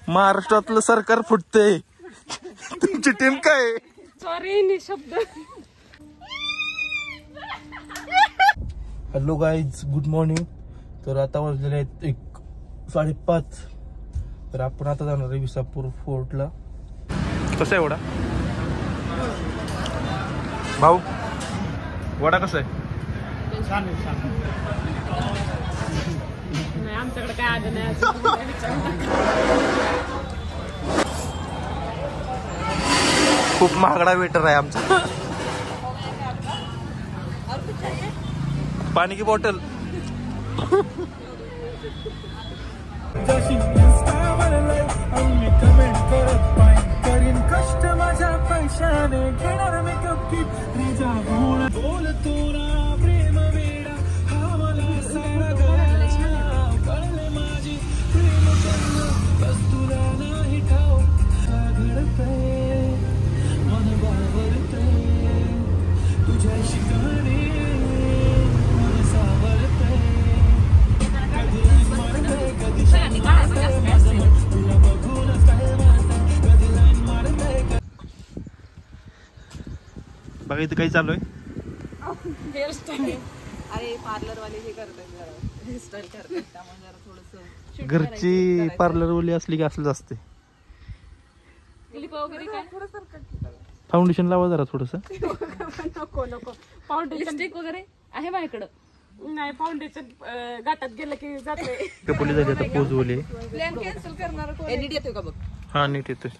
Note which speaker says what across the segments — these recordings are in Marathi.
Speaker 1: महाराष्ट्रातलं सरकार फुटते, तुमची टीम काय?
Speaker 2: सॉरी निशब्द.
Speaker 1: Hello guys, good morning. तर आता वाजलेले आहेत 1:30. तर आपण आता जाणार आहे विसापूर फोर्टला. कसा आहे वडा भाऊ? वडा कसा आहे?
Speaker 2: नाही आमच्याकडे काय आलं नाही.
Speaker 1: खूप महागडा वेटर आहे आमचा. पाणी की बॉटल. कष्ट माझ्या पैशाने घेणार मेकअप किट. बोल तोरा प्रेम वेडा हा मला सारा कळले माझी प्रेम करणं बस तुला नाही ठाव. घडतंय मन बावरतंय तुझ्या शिकाणे मन सावरतंय. कधी मारतंय कधी तुला बघूनच काय मारतंय. कधी लाईन मारतंय. बघा इथं काही चालू आहे.
Speaker 2: हेअरस्टाईल. अरे पार्लर वाले हे करतात, हेअरस्टाईल करतात, त्यामुळे जरा थोडंसं
Speaker 1: घरची पार्लर वाली असली की असलं असते.
Speaker 2: वगैरे काय
Speaker 1: फाउंडेशन लावा जरा थोडस.
Speaker 2: नको नको फाउंडेशन वगैरे आहे माझ्याकडं. नाही फाउंडेशन गाठात गेलं की जाते.
Speaker 1: कपली झाली आता पोजवली.
Speaker 2: प्लॅन कॅन्सल करणार कोण? नीट येतोय का बघ?
Speaker 1: हा नीट येतोय.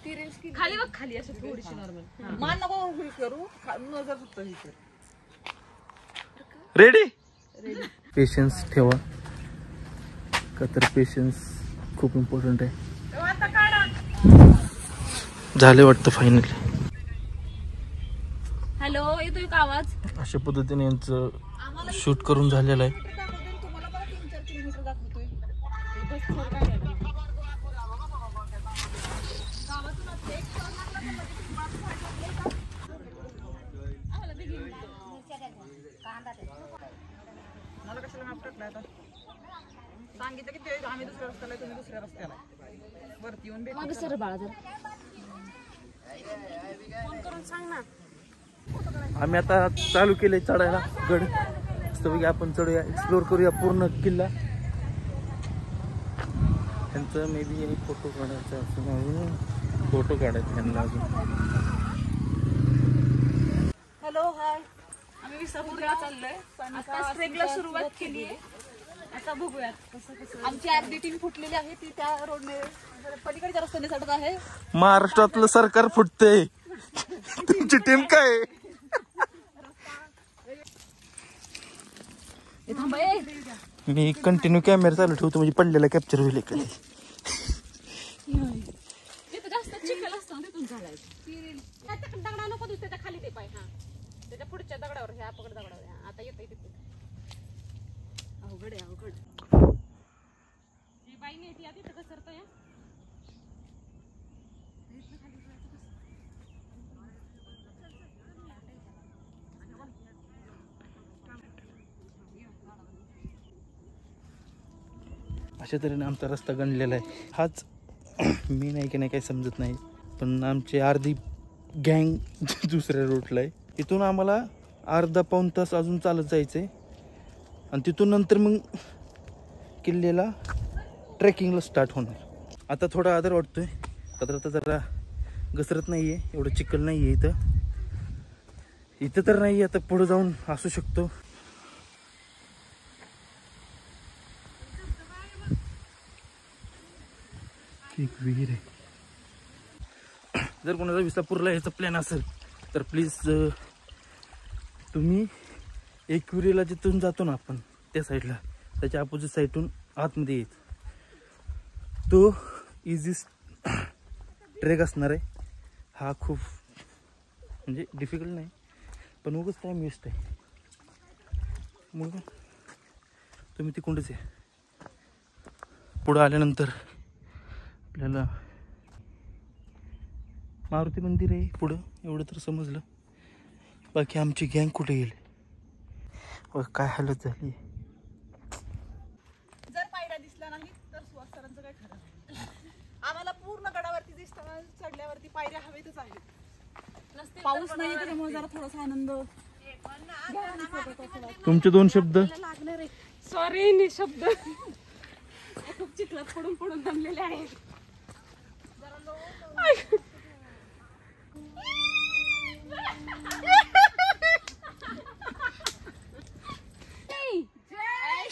Speaker 2: खाली बघ, खाली असं थोडीशी नॉर्मल. मान नको करू, नजर फक्त ही कर.
Speaker 1: रेडी. पेशन्स ठेवा का, तर पेशन्स खूप इम्पॉर्टंट आहे. झाले वाटतं फायनली.
Speaker 2: हॅलो, येतोय का आवाज?
Speaker 1: अशा पद्धतीने यांचं शूट करून झालेलं आहे.
Speaker 2: सांगितलं की ते आम्ही दुसऱ्या रस्त्याला, तुम्ही दुसऱ्या रस्त्याला वरती येऊन भेटू. सर बाळा जरा फोन करून सांग ना.
Speaker 1: आम्ही आता चालू केले चढायला गड. मस्तपैकी आपण चढूया, एक्सप्लोर करूया पूर्ण किल्ला. त्यांचं मे बी फोटो काढायचा असं, फोटो काढायचा त्यांना अजून.
Speaker 2: हॅलो हाय, आम्ही विसापूरला चाललोय. आता ट्रेकला सुरुवात केली आहे. आता बघूयात कसं कसं. आमची अर्धी टीम फुटलेली आहे, ती त्या रोडने पलीकडच्या रस्त्याने चढत आहे.
Speaker 1: महाराष्ट्रातलं सरकार फुटते, तुमची टीम काय? मी कंटिन्यू कॅमेरा चालू ठेवतो, म्हणजे पडलेला कॅप्चर होईल. कधी
Speaker 2: जास्त चिखल असतं तिथून चालायचं. दगडा नको दिसते त्या खाली ते पाय. हा त्याच्या पुढच्या दगडावर, ह्या पकड दगडावर. आता येतोय तिथून. अवघड आहे अवघड. ती बाई नाही ती आधी तर घसरतोय.
Speaker 1: अशा तऱ्हेने आमचा रस्ता गणलेला आहे. हाच मी नाही की नाही काही समजत नाही, पण आमची अर्धी गँग दुसऱ्या रूटला आहे. तिथून आम्हाला अर्धा पाऊण तास अजून चालत जायचं आहे, आणि तिथून नंतर मग किल्ल्याला ट्रेकिंगला स्टार्ट होणार. आता थोडा आदर वाटतोय, तर जरा घसरत नाही आहे, एवढं चिखल नाही आहे इथं तर नाही. आता पुढे जाऊन असू शकतो. एक विहीर आहे. जर कोणाचा विसापूरला यायचा प्लॅन असेल तर प्लीज तुम्ही एकविरीला जिथून जातो ना आपण त्या साईडला, त्याच्या अपोजिट साईडून आतमध्ये येत, तो इझीस्ट ट्रेक असणार आहे. हा खूप म्हणजे डिफिकल्ट नाही, पण उगाच टाईम वेस्ट आहे. मग तुम्ही तिकडूनच आहे. पुढं आल्यानंतर आपल्याला मारुती मंदिर आहे पुढं, एवढं तर समजलं. बाकी आमची गँग कुठे गेली, काय हालत झाली.
Speaker 2: जर पायऱ्या काय दिसला नाही तर सुहास सरांचं काय खरं नाही. आम्हाला पूर्ण गडावरती दिसताना चढल्यावरती पायऱ्या हवेतच आहेत. पाऊस नाही त्याच्यामुळे जरा थोडासा आनंद.
Speaker 1: तुमचे 2 शब्द.
Speaker 2: लागणार आहे. सॉरी निशब्द. खूप चिखलात पडून पडून दमलेले आहेत.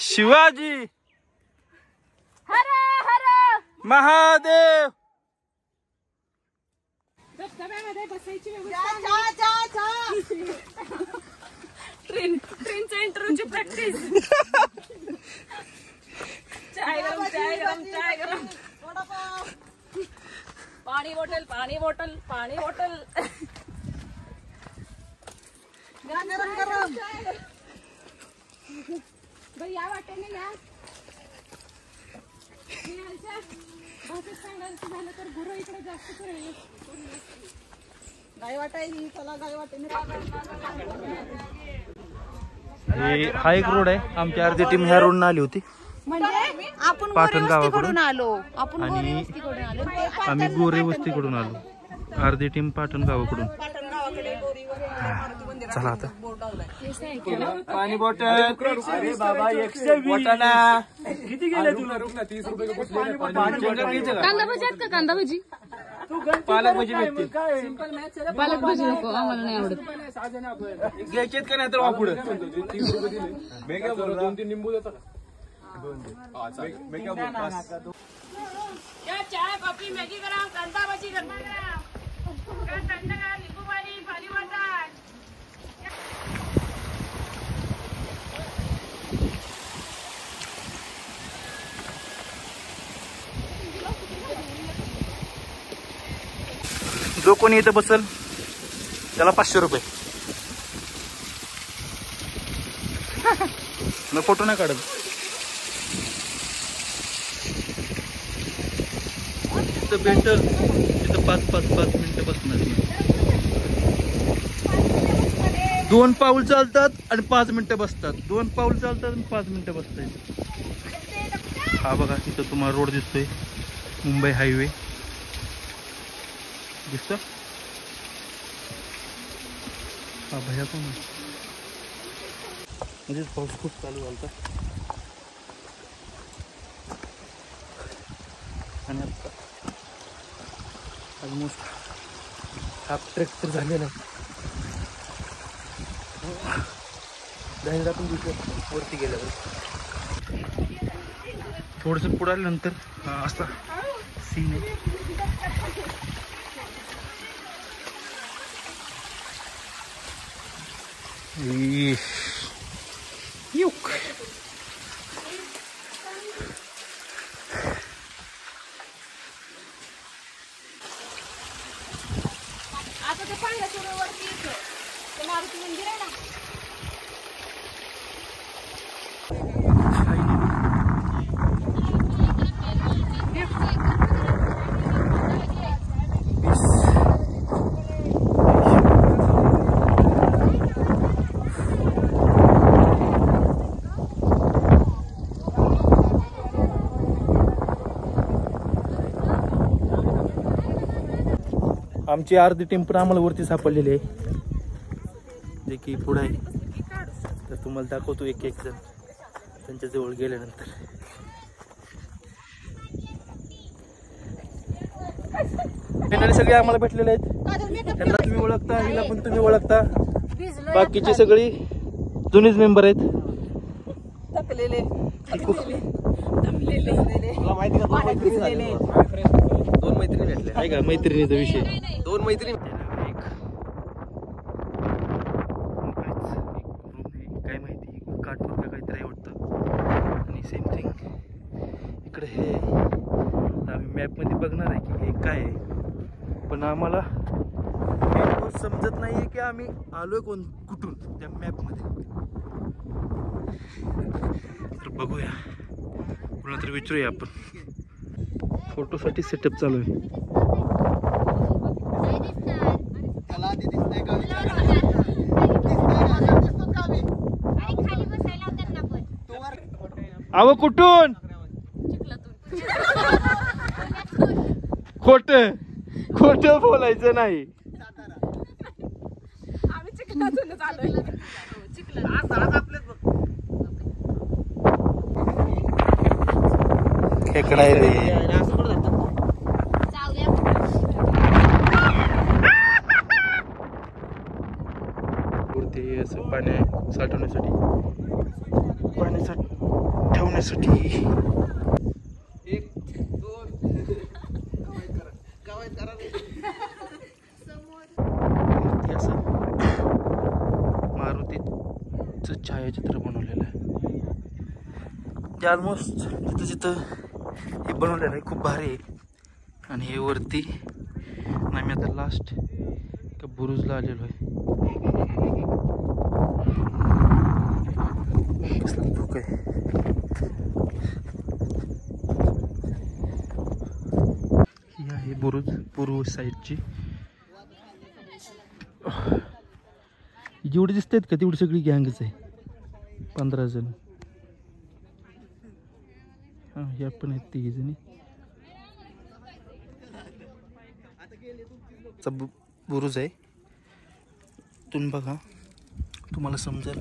Speaker 1: शिवाजी
Speaker 2: हर हर
Speaker 1: महादेव.
Speaker 2: धबधब्यामध्ये बसायची व्यवस्था. ट्रेनच्या इंटरव्ह्यूची प्रॅक्टिस. चाय गरम चाय गरम चाय गरम. पाणी बॉटल पाणी बॉटल पाणी बॉटल. गरम गरम. या वाटेने या. भाषेत सांगायचं झालं तर गुरं इकडे जास्त गाय वाटायची. चला गाय वाटेने.
Speaker 1: हा एक रोड आहे. आमची अर्धी टीम ह्या रोडनं आली होती.
Speaker 2: म्हणजे आपण
Speaker 1: पाटण गावाकडून
Speaker 2: आलो. आपण
Speaker 1: आणि आम्ही गोरे वस्तीकडून आलो. अर्धी टीम पाटण गावाकडून. चला आता
Speaker 3: पाणी बॉटल. अरे बाबा 120 किती गेले तुला? 30 रुपये.
Speaker 2: कांदा भजी आहेत का? कांदा भजी
Speaker 3: पालक भजी भेटतील.
Speaker 2: पालक भजी नको आम्हाला नाही आवडत.
Speaker 3: घ्यायचेत का नाही तर वापुढे 30 रुपये दिले. 2-3 निंबू देता का?
Speaker 2: चाय कॉफी मॅगी गरम कांदा भजी गरमा गरम. थंडगार लिंबू पाणी पाणी वाटण.
Speaker 1: जो कोणी इथं बसल त्याला 500 रुपये. मग फोटो नाही काढत. तिथं भेटल तिथं 5 मिनिटं बसणार. 2 पाऊल चालतात आणि 5 मिनिटं बसतात. 2 पाऊल चालतात आणि 5 मिनिटं बसतात. हा बघा तिथं तुम्हाला रोड दिसतोय. मुंबई हायवे दिसतो. हा भैया कोण आहे? म्हणजे पाऊस खूप चालू झाला आणि आता ऑलमोस्ट हाफ ट्रेक तर झालेला आहे. जाहिरात आपण दुसऱ्या वरती गेल्यावर थोडंसं पुढे आल्यानंतर असा सीन आहे. युक
Speaker 2: आता ते पाहिलं सरोवरती येतं. ते मारुती मंदिर आहे ना.
Speaker 1: आमची अर्धी टीम पण आम्हाला वरती सापडलेली आहे. जे की पुढे आहे. तर तुम्हाला दाखवतो एक एक जण त्यांच्या जवळ गेल्यानंतर. फायनली सगळे आम्हाला भेटलेले आहेत. त्यांना तुम्ही ओळखता, हिला पण तुम्ही ओळखता. बाकीची सगळी जुनीच मेंबर आहेत.
Speaker 2: थकलेले
Speaker 3: दोन मैत्रिणी भेटल्या.
Speaker 1: आहे का मैत्रिणीचा विषय?
Speaker 3: 2 मैत्रिणी.
Speaker 1: काय माहिती काठपूर का काहीतरी वाटतं. आणि सेम थिंग इकडे हे आम्ही मॅपमध्ये बघणार आहे की हे काय आहे. पण आम्हाला मॅपवर समजत नाही आहे की आम्ही आलोय कुठून त्या मॅपमध्ये. तर बघूया, कुणाला तरी विचारूया आपण. फोटोसाठी सेटअप चालू आहे. अहो कुठून? खोट खोट बोलायचं नाही.
Speaker 2: आम्ही चिखलातूनच आलोय.
Speaker 1: खेकडा आहे रे. वरती असं पाणी साठवण्यासाठी पाणी ठेवण्यासाठी असं मारुतीचं छायाचित्र बनवलेलं आहे. ते ऑलमोस्ट जिथं जिथं हे बनवलेलं आहे खूप भारी आहे. आणि हे वरती आम्ही आता लास्ट का बुरुजला आलेलो आहे. कसला धूक आहे. ही आहे बुरुज पूर्व साईडची. जेवढी दिसत आहेत का तेवढी सगळी गँगच आहे. 15 जण. हां ह्या पण आहेत 3 जणी. बुरुज आहे. तुम्ही बघा तुम्हाला समजेल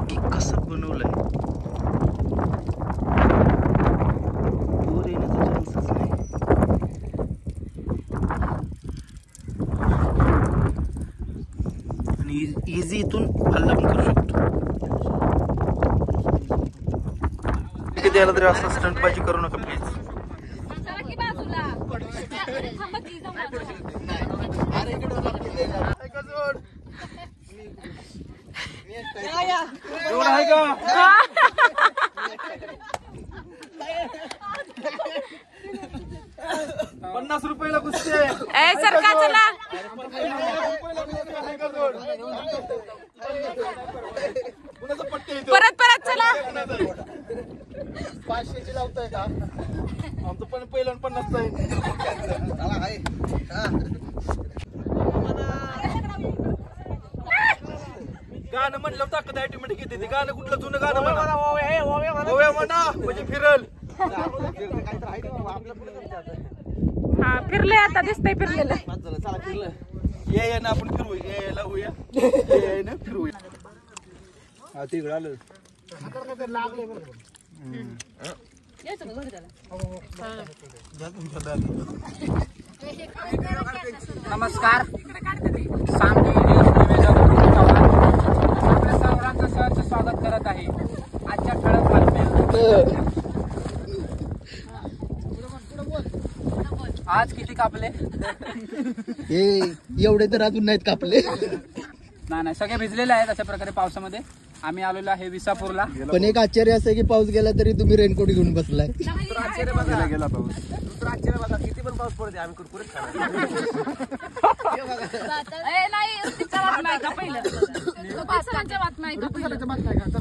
Speaker 1: की कसं बनवलंय. पूर येण्याचा चान्सच नाही. आणि इझी इथून हल्ला पण करू शकतो. कधी आला तरी असं स्टंटबाजी करू नका प्लीज. एवढं आहे का? 50 रुपयाला कुस्ती आहे.
Speaker 2: सरका चला. परत परत चला.
Speaker 1: 500ची लावताय का? आमचं पण पहिलं 50च आहे. गाणं म्हणलं ताकद ऑटोमॅटिक येते. ते गाणं कुठलं जुनं गाणं म्हणा म्हणजे फिरल.
Speaker 2: हा फिरले आता दिसतंय फिरलेलं.
Speaker 1: चला फिरलं. ये ना आपण फिरू. यायला होऊया. ये ना फिरूया. हा तिकडं आलं.
Speaker 4: नमस्कार. सामने आपल्या सर्वांचं सहर्ष स्वागत करत आहे. आजच्या ठळक बातम्या. आज किती कापले?
Speaker 1: एवढे तर अजून नाहीत कापले.
Speaker 4: नाही सगळे भिजलेले आहेत. अशा प्रकारे पावसामध्ये आम्ही आलेलो आहे विसापूरला.
Speaker 1: पण एक आश्चर्य असं की पाऊस गेला तरी तुम्ही रेनकोट घेऊन बसलाय.
Speaker 3: गेला पाऊस. किती पण पाऊस पडते आम्ही कुरकुरीत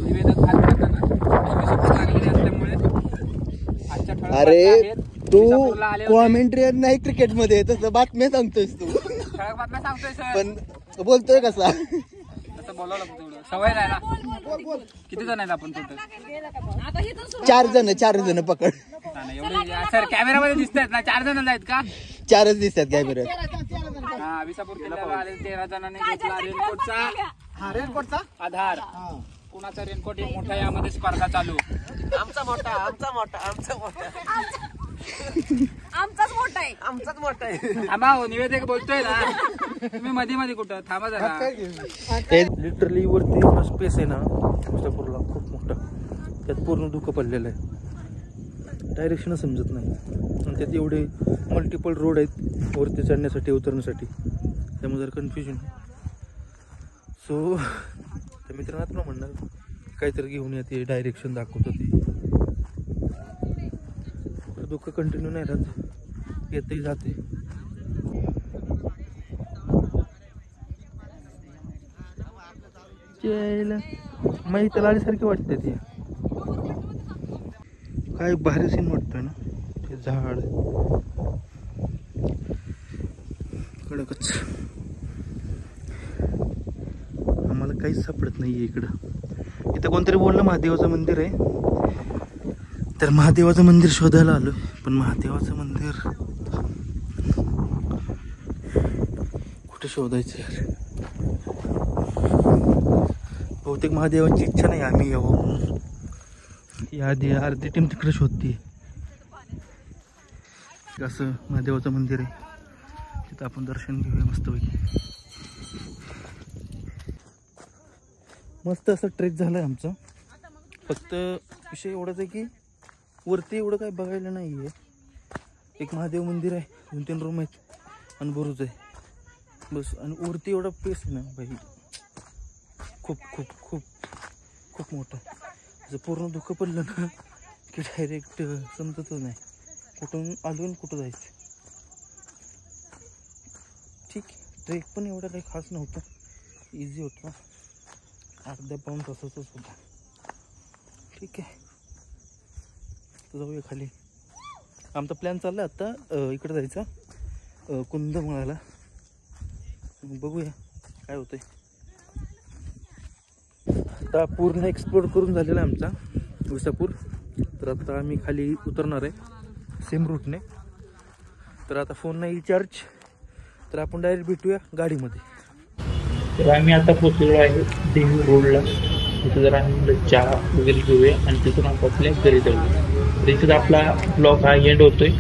Speaker 4: निवेदक असल्यामुळे आजच्या ठळक
Speaker 1: अरे तू
Speaker 4: विसापूरला आले होते.
Speaker 1: कॉमेंट्री नाही क्रिकेट मध्ये तसं बातम्या सांगतोयस तू.
Speaker 4: ठळक बातम्या सांगतोय सर.
Speaker 1: पण बोलतोय कसा?
Speaker 4: तसं बोलावं लागतं थोडं. सवय नाही ना. किती जण आहेत आपण टोटल?
Speaker 1: 4 जण पकड.
Speaker 4: नाही एवढे सर कॅमेरामध्ये दिसत आहेत ना. 4 जण आहेत का?
Speaker 1: 4च दिसतात कॅमेऱ्यात.
Speaker 4: हा विसापूर किल्ल्यावर आले 13 जणांनी घेतला रेनकोटचा आधार. कुणाचा रेनकोट एक मोठा यामध्ये स्पर्धा चालू.
Speaker 3: आमचाच मोठा आहे.
Speaker 4: थांबा हो निवेदक बोलतोय ना. तुम्ही मध्ये मध्ये कुठं थांबा जरा.
Speaker 1: लिटरली वरती एवढा स्पेस आहे ना विसापूरला खूप मोठा. त्यात पूर्ण धुकं पडलेलं आहे. डायरेक्शन समजत नाही. आणि त्यात एवढे मल्टिपल रोड आहेत वरती चढण्यासाठी उतरण्यासाठी. त्यामुळे जर कन्फ्युजन. सो त्या मित्रांना तुला म्हणणार काहीतरी घेऊन येते डायरेक्शन दाखवतो ते. धुकं कंटिन्यू नाही राहत. येते जाते. माहिती आल्यासारखी वाटते ती. काय भारी सीन वाटतोय ना. ते झाड कडकच. आम्हाला काहीच सापडत नाहीये इकडं. इथं कोणतरी बोललं महादेवाचं मंदिर आहे तर महादेवाचं मंदिर शोधायला आलो, पण महादेवाचं मंदिर कुठे शोधायचं यार. बहुतेक महादेवाची इच्छा नाही आम्ही यावं. यादी अर्धी टीम तिकडे शोधते. असं महादेवाचं मंदिर आहे, तिथं आपण दर्शन घेऊया मस्तपैकी. मस्त असं ट्रेक झाला आहे आमचा. फक्त विषय एवढाच आहे की वरती एवढं काय बघायला नाही आहे. एक महादेव मंदिर आहे, 2-3 रूम आहेत आणि बुरुज आहे बस. आणि वरती एवढा पेस आहे ना भाई, खूप खूप खूप खूप मोठा. जर पूर्ण धुकं पडलं ना की डायरेक्ट समजतच नाही कुठून आलो आणि कुठं जायचं. ठीक, ट्रेक पण एवढा काही खास नव्हता, इझी होता, अर्ध्या पाऊण तासाचाच होता. ठीक आहे, तर जाऊया खाली. आमचा प्लॅन चालला आता इकडे जायचा कुंदमळाला. बघूया काय होतंय. आता पूर्ण एक्सप्लोर करून झालेला आहे आमचा विसापूर. तर आता आम्ही खाली उतरणार आहे सेम रूटने. तर आता फोन नाही रिचार्ज, तर आपण डायरेक्ट भेटूया गाडीमध्ये.
Speaker 5: तर आम्ही आता पोचलेलो आहे देहू रोडला. तिथं जर आम्ही चहा वगैरे घेऊया आणि तिथून आपापल्या घरी जाऊया. तर इथं आपला ब्लॉग हा एंड होतोय.